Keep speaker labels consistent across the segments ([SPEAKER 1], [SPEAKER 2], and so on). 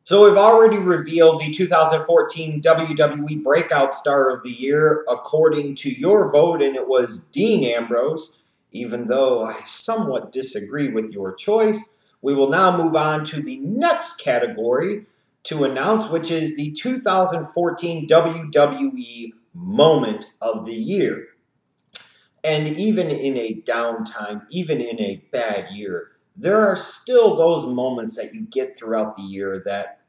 [SPEAKER 1] So we've already revealed the 2014 WWE Breakout Star of the Year according to your vote, and it was Dean Ambrose. Even though I somewhat disagree with your choice, we will now move on to the next category to announce, which is the 2014 WWE Moment of the Year. And even in a downtime, even in a bad year, there are still those moments that you get throughout the year that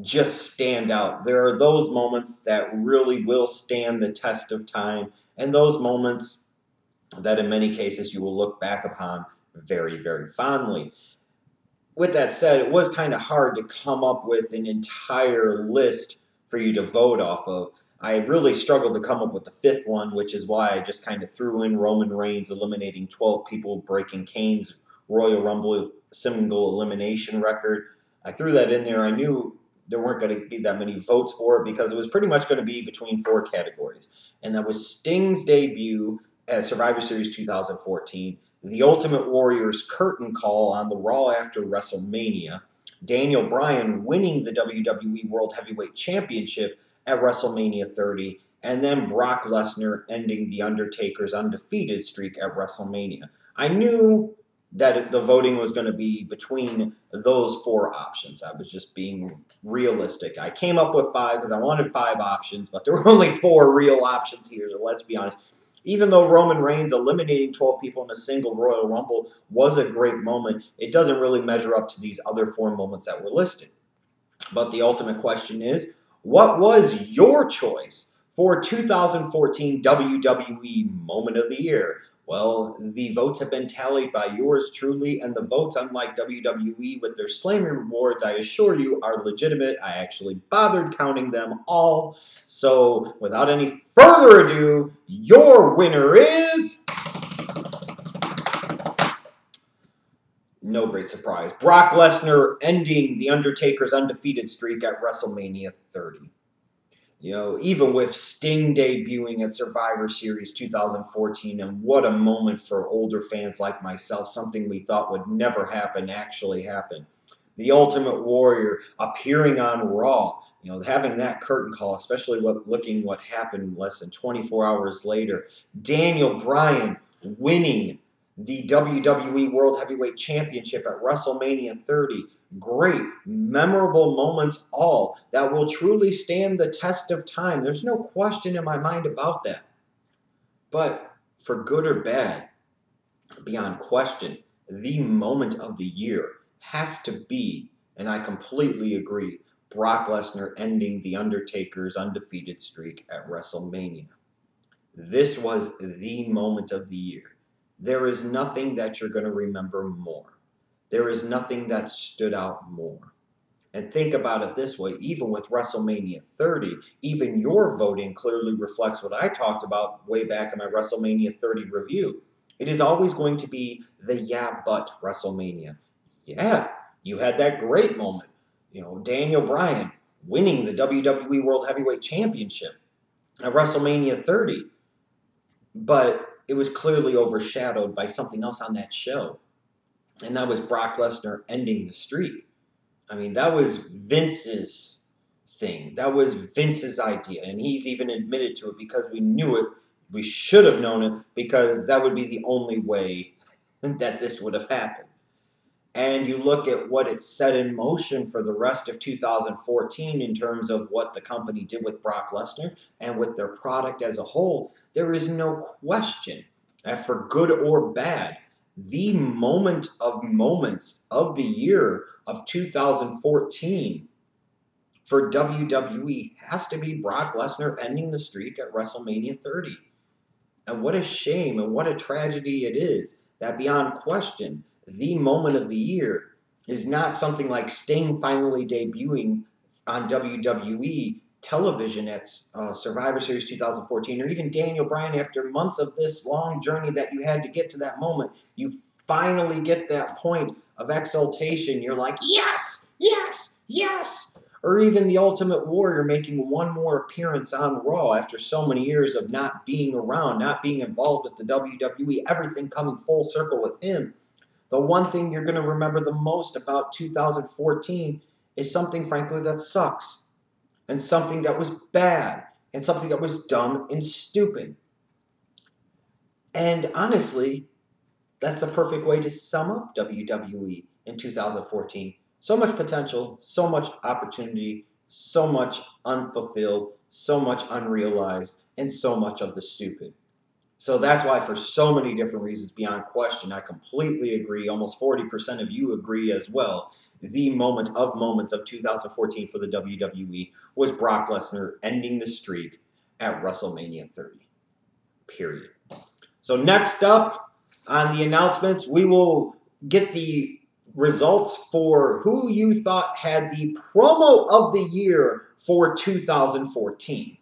[SPEAKER 1] just stand out. There are those moments that really will stand the test of time, and those moments that in many cases you will look back upon very, very fondly. With that said, it was kind of hard to come up with an entire list for you to vote off of. I really struggled to come up with the fifth one, which is why I just kind of threw in Roman Reigns eliminating 12 people, breaking Kane's Royal Rumble single elimination record. I threw that in there. I knew there weren't going to be that many votes for it because it was pretty much going to be between four categories. And that was Sting's debut at Survivor Series 2014, The Ultimate Warrior's curtain call on the Raw after WrestleMania, Daniel Bryan winning the WWE World Heavyweight Championship at WrestleMania 30, and then Brock Lesnar ending The Undertaker's undefeated streak at WrestleMania. I knew that the voting was going to be between those four options. I was just being realistic. I came up with five because I wanted five options, but there were only four real options here, so let's be honest. Even though Roman Reigns eliminating 12 people in a single Royal Rumble was a great moment, it doesn't really measure up to these other four moments that were listed. But the ultimate question is, what was your choice for 2014 WWE Moment of the Year? Well, the votes have been tallied by yours truly, and the votes, unlike WWE with their Slammy rewards, I assure you, are legitimate. I actually bothered counting them all. So, without any further ado, your winner is... no great surprise. Brock Lesnar ending The Undertaker's undefeated streak at WrestleMania 30. You know, even with Sting debuting at Survivor Series 2014, and what a moment for older fans like myself, something we thought would never happen actually happened. The Ultimate Warrior appearing on Raw, you know, having that curtain call, especially looking what happened less than 24 hours later. Daniel Bryan winning the WWE World Heavyweight Championship at WrestleMania 30. Great, memorable moments all that will truly stand the test of time. There's no question in my mind about that. But for good or bad, beyond question, the moment of the year has to be, and I completely agree, Brock Lesnar ending The Undertaker's undefeated streak at WrestleMania. This was the moment of the year. There is nothing that you're going to remember more. There is nothing that stood out more. And think about it this way, even with WrestleMania 30, even your voting clearly reflects what I talked about way back in my WrestleMania 30 review. It is always going to be the yeah, but WrestleMania. Yeah, you had that great moment. You know, Daniel Bryan winning the WWE World Heavyweight Championship at WrestleMania 30. But it was clearly overshadowed by something else on that show. And that was Brock Lesnar ending the streak. I mean, that was Vince's thing. That was Vince's idea. And he's even admitted to it because we knew it. We should have known it because that would be the only way that this would have happened. And you look at what it set in motion for the rest of 2014 in terms of what the company did with Brock Lesnar and with their product as a whole, there is no question that for good or bad, the moment of moments of the year of 2014 for WWE has to be Brock Lesnar ending the streak at WrestleMania 30. And what a shame and what a tragedy it is that beyond question, the moment of the year is not something like Sting finally debuting on WWE television at Survivor Series 2014, or even Daniel Bryan after months of this long journey that you had to get to that moment. You finally get that point of exaltation. You're like, yes, yes, yes. Or even the Ultimate Warrior making one more appearance on Raw after so many years of not being around, not being involved with the WWE, everything coming full circle with him. The one thing you're going to remember the most about 2014 is something, frankly, that sucks. And something that was bad. And something that was dumb and stupid. And honestly, that's a perfect way to sum up WWE in 2014. So much potential, so much opportunity, so much unfulfilled, so much unrealized, and so much of the stupid. So that's why, for so many different reasons beyond question, I completely agree. Almost 40% of you agree as well. The moment of moments of 2014 for the WWE was Brock Lesnar ending the streak at WrestleMania 30. Period. So next up on the announcements, we will get the results for who you thought had the promo of the year for 2014.